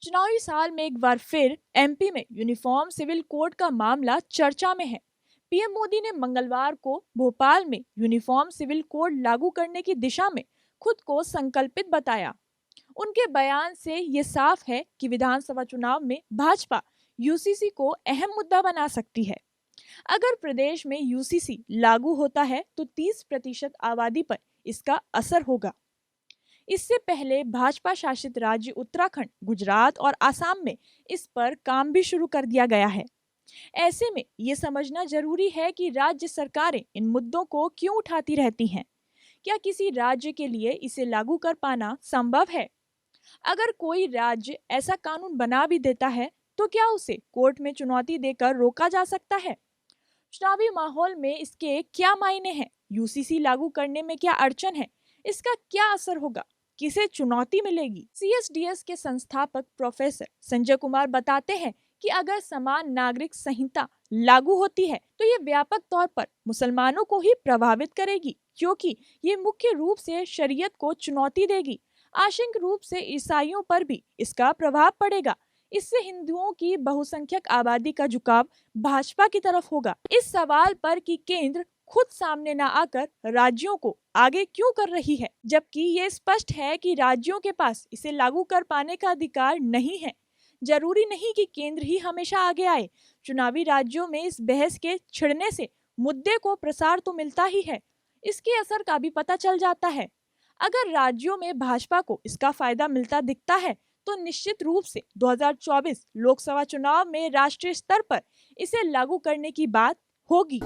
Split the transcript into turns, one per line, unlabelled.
चुनावी साल में एक बार फिर एमपी में यूनिफॉर्म सिविल कोड का मामला चर्चा में है। पीएम मोदी ने मंगलवार को भोपाल में यूनिफॉर्म सिविल कोड लागू करने की दिशा में खुद को संकल्पित बताया। उनके बयान से ये साफ है कि विधानसभा चुनाव में भाजपा यूसीसी को अहम मुद्दा बना सकती है। अगर प्रदेश में यूसीसी लागू होता है तो 30% आबादी पर इसका असर होगा। इससे पहले भाजपा शासित राज्य उत्तराखंड, गुजरात और आसाम में इस पर काम भी शुरू कर दिया गया है। ऐसे में ये समझना जरूरी है कि राज्य सरकारें इन मुद्दों को क्यों उठाती रहती हैं। क्या किसी राज्य के लिए इसे लागू कर पाना संभव है? अगर कोई राज्य ऐसा कानून बना भी देता है तो क्या उसे कोर्ट में चुनौती देकर रोका जा सकता है? चुनावी माहौल में इसके क्या मायने हैं? यूसीसी लागू करने में क्या अड़चन है? इसका क्या असर होगा? किसे चुनौती मिलेगी? सीएसडीएस के संस्थापक प्रोफेसर संजय कुमार बताते हैं कि अगर समान नागरिक संहिता लागू होती है तो ये व्यापक तौर पर मुसलमानों को ही प्रभावित करेगी, क्योंकि ये मुख्य रूप से शरीयत को चुनौती देगी। आंशिक रूप से ईसाइयों पर भी इसका प्रभाव पड़ेगा। इससे हिंदुओं की बहुसंख्यक आबादी का झुकाव भाजपा की तरफ होगा। इस सवाल पर कि केंद्र खुद सामने न आकर राज्यों को आगे क्यों कर रही है, जबकि ये स्पष्ट है कि राज्यों के पास इसे लागू कर पाने का अधिकार नहीं है। जरूरी नहीं कि केंद्र ही हमेशा आगे आए। चुनावी राज्यों में इस बहस के छिड़ने से मुद्दे को प्रसार तो मिलता ही है, इसके असर का भी पता चल जाता है। अगर राज्यों में भाजपा को इसका फायदा मिलता दिखता है तो निश्चित रूप से 2024 लोकसभा चुनाव में राष्ट्रीय स्तर पर इसे लागू करने की बात होगी।